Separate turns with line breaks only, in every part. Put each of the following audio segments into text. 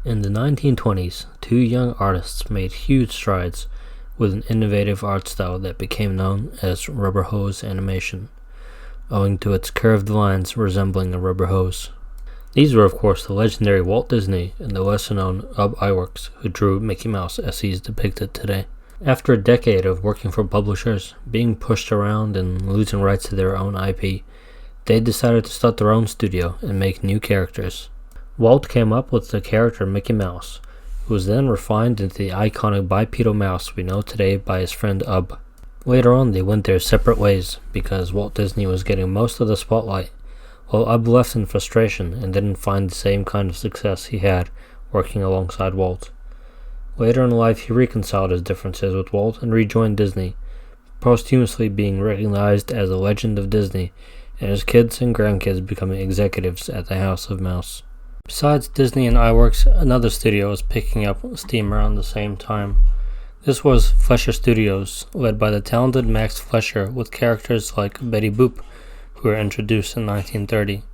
In the 1920s, two young artists made huge strides with an innovative art style that became known as rubber hose animation, owing to its curved lines resembling a rubber hose. These were of course the legendary Walt Disney and the lesser-known Ub Iwerks, who drew Mickey Mouse as he is depicted today. After a decade of working for publishers, being pushed around and losing rights to their own IP, they decided to start their own studio and make new characters. Walt came up with the character Mickey Mouse, who was then refined into the iconic bipedal mouse we know today by his friend Ub. Later on they went their separate ways because Walt Disney was getting most of the spotlight, while Ub left in frustration and didn't find the same kind of success he had working alongside Walt. Later in life he reconciled his differences with Walt and rejoined Disney, posthumously being recognized as a legend of Disney, and his kids and grandkids becoming executives at the House of Mouse. Besides Disney and Iwerks, another studio was picking up steam around the same time. This was Fleischer Studios, led by the talented Max Fleischer, with characters like Betty Boop, who were introduced in 1930.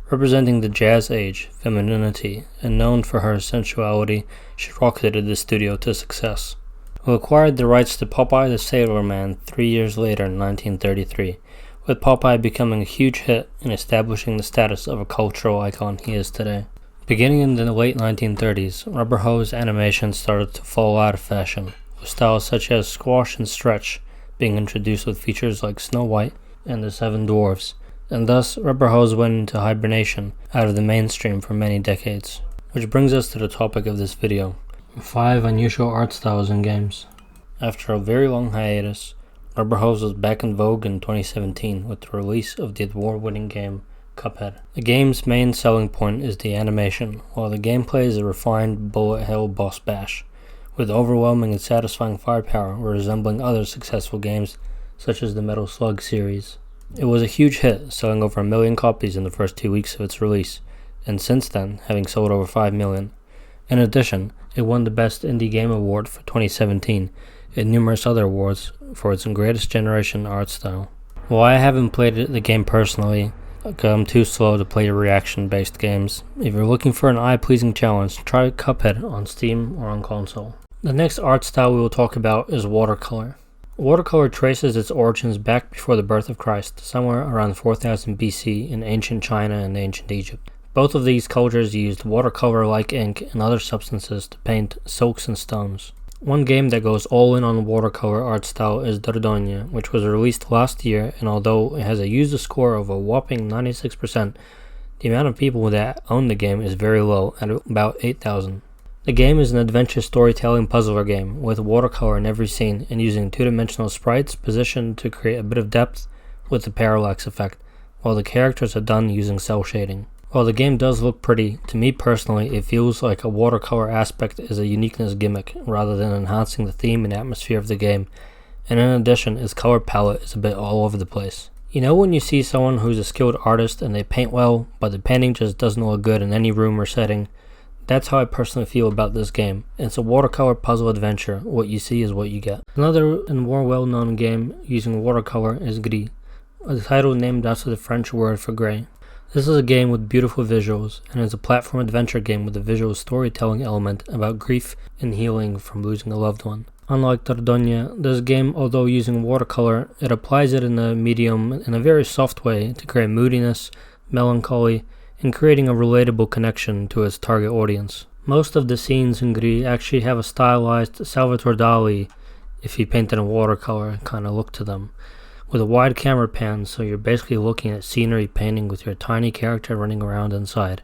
Representing the jazz age, femininity, and known for her sensuality, she rocketed the studio to success. Who acquired the rights to Popeye the Sailor Man 3 years later in 1933, with Popeye becoming a huge hit and establishing the status of a cultural icon he is today. Beginning in the late 1930s, rubber hose animation started to fall out of fashion, with styles such as squash and stretch being introduced with features like Snow White and the Seven Dwarfs, and thus rubber hose went into hibernation out of the mainstream for many decades. Which brings us to the topic of this video: 5 unusual art styles in games. After a very long hiatus, rubber hose was back in vogue in 2017 with the release of the award-winning game Cuphead. The game's main selling point is the animation, while the gameplay is a refined bullet hell boss bash, with overwhelming and satisfying firepower resembling other successful games such as the Metal Slug series. It was a huge hit, selling over 1 million copies in the first 2 weeks of its release, and since then having sold over 5 million. In addition, it won the Best Indie Game Award for 2017 and numerous other awards for its greatest generation art style. While I haven't played the game personally, I'm too slow to play reaction-based games. If you're looking for an eye-pleasing challenge, try Cuphead on Steam or on console. The next art style we will talk about is watercolor. Watercolor traces its origins back before the birth of Christ, somewhere around 4000 BC in ancient China and ancient Egypt. Both of these cultures used watercolor-like ink and other substances to paint silks and stones. One game that goes all in on watercolor art style is Dordogne, which was released last year, and although it has a user score of a whopping 96%, the amount of people that own the game is very low, at about 8,000. The game is an adventure storytelling puzzler game, with watercolor in every scene and using two-dimensional sprites positioned to create a bit of depth with the parallax effect, while the characters are done using cel shading. While the game does look pretty, to me personally it feels like a watercolor aspect is a uniqueness gimmick rather than enhancing the theme and atmosphere of the game, and in addition its color palette is a bit all over the place. You know when you see someone who's a skilled artist and they paint well, but the painting just doesn't look good in any room or setting? That's how I personally feel about this game. It's a watercolor puzzle adventure. What you see is what you get. Another and more well-known game using watercolor is Gris, a title named after the French word for grey. This is a game with beautiful visuals, and is a platform adventure game with a visual storytelling element about grief and healing from losing a loved one. Unlike Dordogne, this game, although using watercolor, it applies it in a medium in a very soft way to create moodiness, melancholy, and creating a relatable connection to its target audience. Most of the scenes in Gris actually have a stylized Salvador Dali, if he painted in watercolor, kind of look to them, with a wide camera pan, so you're basically looking at scenery painting with your tiny character running around inside.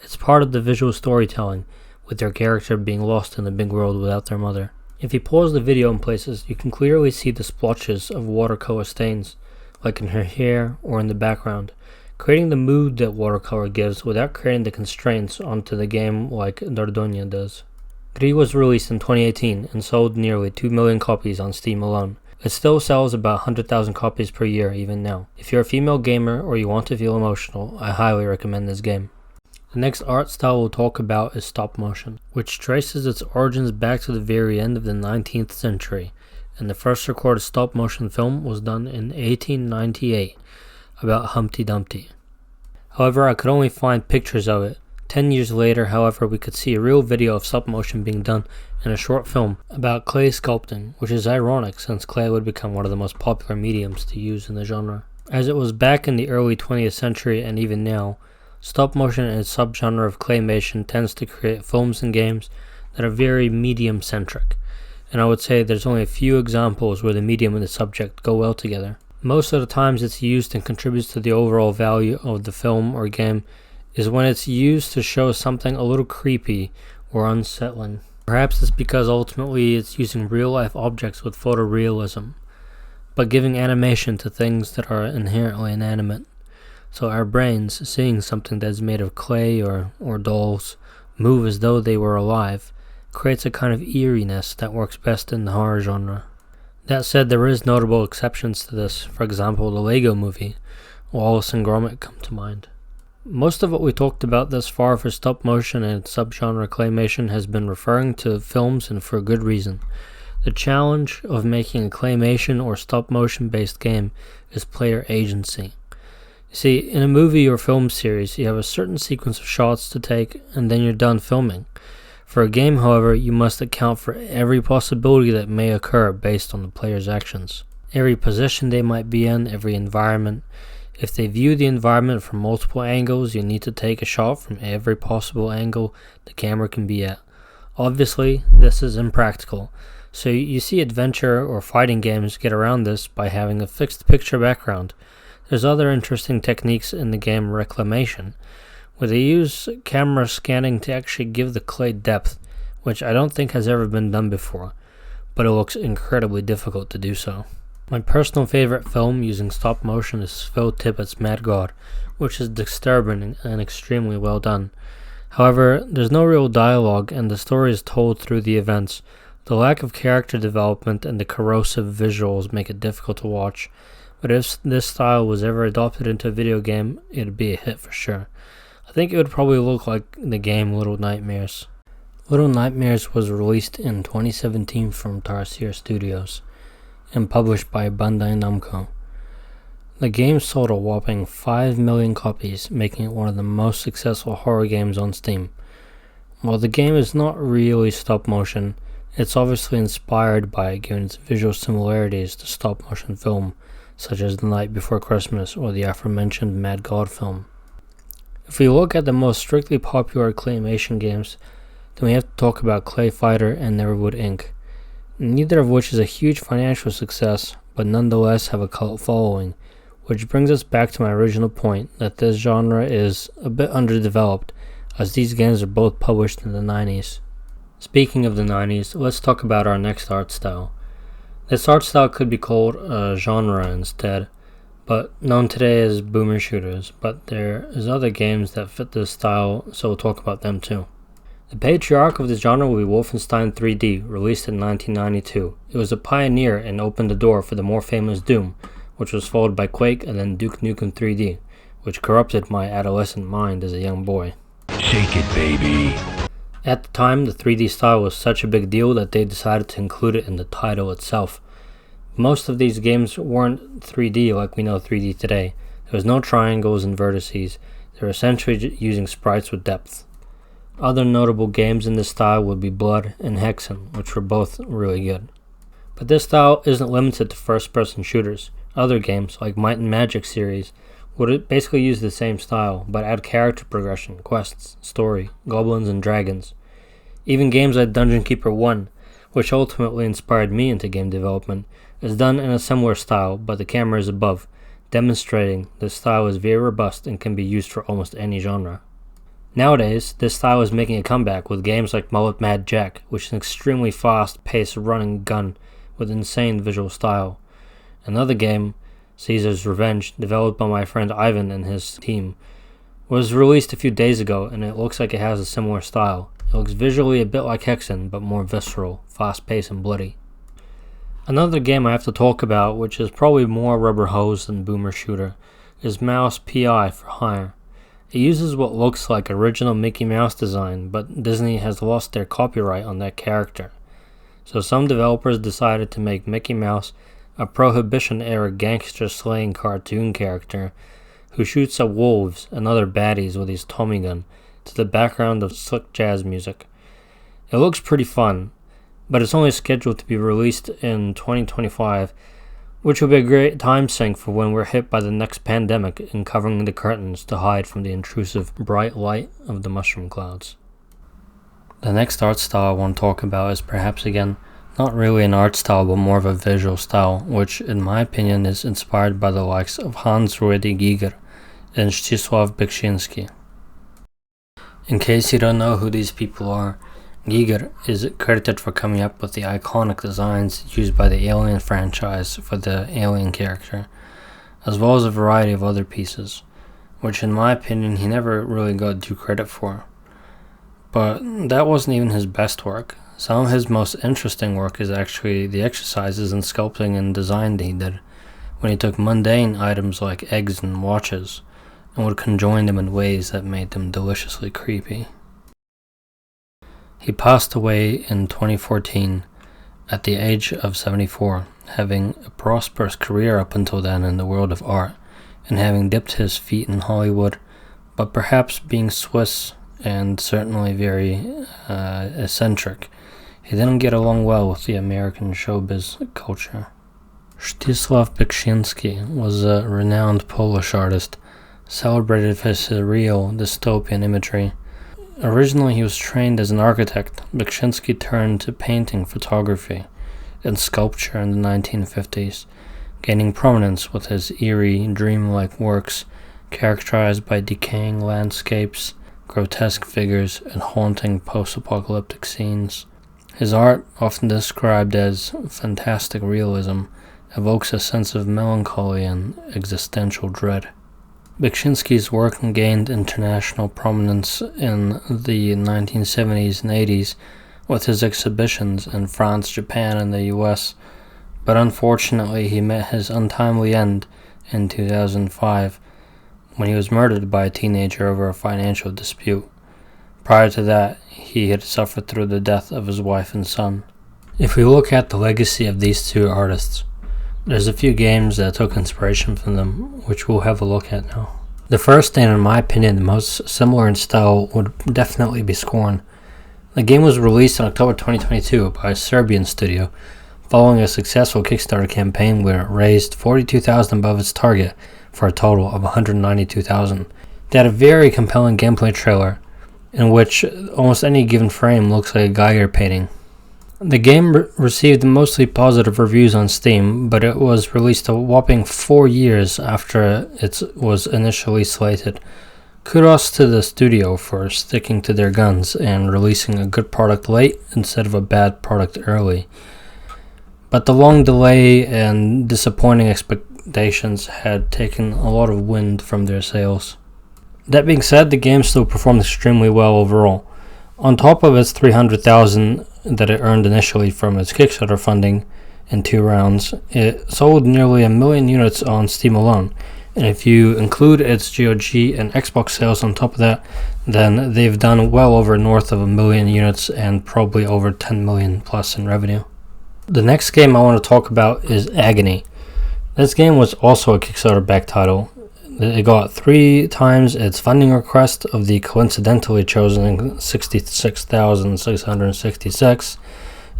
It's part of the visual storytelling, with your character being lost in the big world without their mother. If you pause the video in places, you can clearly see the splotches of watercolor stains, like in her hair or in the background, creating the mood that watercolor gives without creating the constraints onto the game like Dordogne does. Gris was released in 2018 and sold nearly 2 million copies on Steam alone. It still sells about 100,000 copies per year even now. If you're a female gamer or you want to feel emotional, I highly recommend this game. The next art style we'll talk about is stop motion, which traces its origins back to the very end of the 19th century, and the first recorded stop motion film was done in 1898 about Humpty Dumpty. However, I could only find pictures of it 10 years later, however, we could see a real video of stop motion being done in a short film about clay sculpting, which is ironic since clay would become one of the most popular mediums to use in the genre. As it was back in the early 20th century and even now, stop motion and its subgenre of claymation tends to create films and games that are very medium-centric, and I would say there's only a few examples where the medium and the subject go well together. Most of the times it's used and contributes to the overall value of the film or game is when it's used to show something a little creepy or unsettling. Perhaps it's because ultimately it's using real-life objects with photorealism, but giving animation to things that are inherently inanimate. So our brains, seeing something that is made of clay or dolls move as though they were alive, creates a kind of eeriness that works best in the horror genre. That said, there is notable exceptions to this. For example, the Lego movie, Wallace and Gromit come to mind. Most of what we talked about thus far for stop motion and subgenre claymation has been referring to films, and for a good reason. The challenge of making a claymation or stop motion based game is player agency. You see, in a movie or film series, you have a certain sequence of shots to take and then you're done filming. For a game, however, you must account for every possibility that may occur based on the player's actions. Every position they might be in, every environment. If they view the environment from multiple angles, you need to take a shot from every possible angle the camera can be at. Obviously, this is impractical, so you see adventure or fighting games get around this by having a fixed picture background. There's other interesting techniques in the game Reclamation, where they use camera scanning to actually give the clay depth, which I don't think has ever been done before, but it looks incredibly difficult to do so. My personal favorite film using stop motion is Phil Tippett's Mad God, which is disturbing and extremely well done. However, there's no real dialogue and the story is told through the events. The lack of character development and the corrosive visuals make it difficult to watch, but if this style was ever adopted into a video game, it'd be a hit for sure. I think it would probably look like the game Little Nightmares. Little Nightmares was released in 2017 from Tarsier Studios and published by Bandai Namco. The game sold a whopping 5 million copies, making it one of the most successful horror games on Steam. While the game is not really stop motion, it's obviously inspired by it given its visual similarities to stop motion film, such as The Night Before Christmas or the aforementioned Mad God film. If we look at the most strictly popular claymation games, then we have to talk about Clay Fighter and Neverwood Inc., neither of which is a huge financial success, but nonetheless have a cult following, which brings us back to my original point that this genre is a bit underdeveloped, as these games are both published in the 90s. Speaking of the 90s, let's talk about our next art style. This art style could be called a genre instead, but known today as boomer shooters, but there is other games that fit this style, so we'll talk about them too. The patriarch of this genre will be Wolfenstein 3D, released in 1992. It was a pioneer and opened the door for the more famous Doom, which was followed by Quake and then Duke Nukem 3D, which corrupted my adolescent mind as a young boy.
Shake it, baby.
At the time, the 3D style was such a big deal that they decided to include it in the title itself. Most of these games weren't 3D like we know 3D today. There was no triangles and vertices. They were essentially using sprites with depth. Other notable games in this style would be Blood and Hexen, which were both really good. But this style isn't limited to first-person shooters. Other games, like Might and Magic series, would basically use the same style, but add character progression, quests, story, goblins, and dragons. Even games like Dungeon Keeper 1, which ultimately inspired me into game development, is done in a similar style, but the camera is above, demonstrating this style is very robust and can be used for almost any genre. Nowadays, this style is making a comeback with games like Mullet Mad Jack, which is an extremely fast-paced running gun with insane visual style. Another game, Caesar's Revenge, developed by my friend Ivan and his team, was released a few days ago and it looks like it has a similar style. It looks visually a bit like Hexen, but more visceral, fast-paced and bloody. Another game I have to talk about, which is probably more rubber hose than boomer shooter, is Mouse P.I. for Hire. It uses what looks like original Mickey Mouse design, but Disney has lost their copyright on that character. So some developers decided to make Mickey Mouse a Prohibition-era gangster-slaying cartoon character who shoots at wolves and other baddies with his Tommy gun, to the background of slick jazz music. It looks pretty fun, but it's only scheduled to be released in 2025, which will be a great time sink for when we're hit by the next pandemic and covering the curtains to hide from the intrusive bright light of the mushroom clouds. The next art style I want to talk about is perhaps again not really an art style but more of a visual style, which in my opinion is inspired by the likes of Hans Ruedi Giger and Zdzisław Beksiński. In case you don't know who these people are, Giger is credited for coming up with the iconic designs used by the Alien franchise for the Alien character, as well as a variety of other pieces, which in my opinion he never really got due credit for. But that wasn't even his best work. Some of his most interesting work is actually the exercises in sculpting and design that he did, when he took mundane items like eggs and watches, and would conjoin them in ways that made them deliciously creepy. He passed away in 2014 at the age of 74, having a prosperous career up until then in the world of art, and having dipped his feet in Hollywood, but perhaps being Swiss and certainly very eccentric, he didn't get along well with the American showbiz culture. Zdzisław Beksiński was a renowned Polish artist, celebrated for his surreal dystopian imagery. Originally he was trained as an architect. Beksiński turned to painting, photography, and sculpture in the 1950s, gaining prominence with his eerie, dreamlike works characterized by decaying landscapes, grotesque figures, and haunting post-apocalyptic scenes. His art, often described as fantastic realism, evokes a sense of melancholy and existential dread. Beksiński's work gained international prominence in the 1970s and 80s with his exhibitions in France, Japan, and the US, but unfortunately he met his untimely end in 2005 when he was murdered by a teenager over a financial dispute. Prior to that, he had suffered through the death of his wife and son. If we look at the legacy of these two artists, there's a few games that took inspiration from them, which we'll have a look at now. The first, and in my opinion the most similar in style, would definitely be Scorn. The game was released in October 2022 by a Serbian studio, following a successful Kickstarter campaign where it raised $42,000 above its target for a total of $192,000. They had a very compelling gameplay trailer, in which almost any given frame looks like a Geiger painting. The game received mostly positive reviews on Steam, but it was released a whopping 4 years after it was initially slated. Kudos to the studio for sticking to their guns and releasing a good product late instead of a bad product early. But the long delay and disappointing expectations had taken a lot of wind from their sails. That being said, the game still performed extremely well overall. On top of its $300,000 that it earned initially from its Kickstarter funding in 2 rounds, it sold nearly 1 million units on Steam alone. And if you include its GOG and Xbox sales on top of that, then they've done well over north of 1 million units and probably over 10 million plus in revenue. The next game I want to talk about is Agony. This game was also a Kickstarter-backed title. It got 3 times its funding request of the coincidentally chosen 66,666.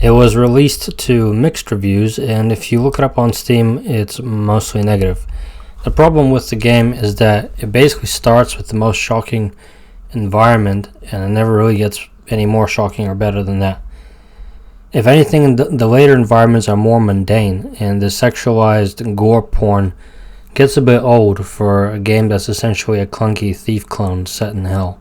It was released to mixed reviews, and if you look it up on Steam, it's mostly negative. The problem with the game is that it basically starts with the most shocking environment, and it never really gets any more shocking or better than that. If anything, the later environments are more mundane, and the sexualized gore porn gets a bit old for a game that's essentially a clunky thief clone set in hell.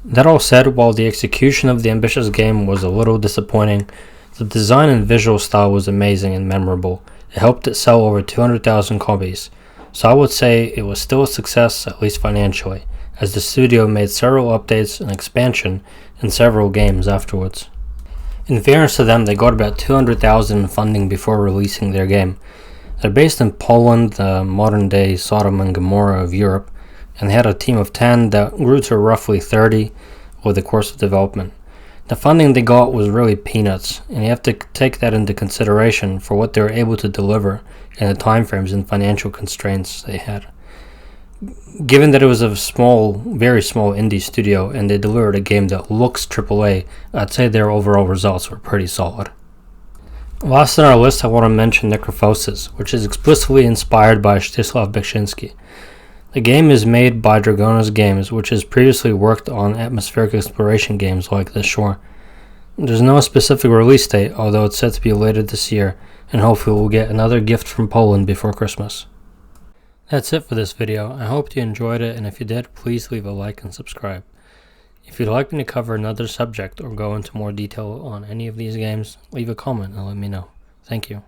That all said, while the execution of the ambitious game was a little disappointing, the design and visual style was amazing and memorable. It helped it sell over 200,000 copies, so I would say it was still a success, at least financially, as the studio made several updates and expansion in several games afterwards. In fairness to them, they got about 200,000 in funding before releasing their game. They're based in Poland, the modern-day Sodom and Gomorrah of Europe, and they had a team of 10 that grew to roughly 30 over the course of development. The funding they got was really peanuts, and you have to take that into consideration for what they were able to deliver and the timeframes and financial constraints they had. given that it was a very small indie studio, and they delivered a game that looks AAA, I'd say their overall results were pretty solid. Last on our list, I want to mention Necrophosis, which is explicitly inspired by Zdzislaw Beksiński. The game is made by Dragona's Games, which has previously worked on atmospheric exploration games like The Shore. There's no specific release date, although it's set to be later this year, and hopefully we'll get another gift from Poland before Christmas. That's it for this video. I hope you enjoyed it, and if you did, please leave a like and subscribe. If you'd like me to cover another subject or go into more detail on any of these games, leave a comment and let me know. Thank you.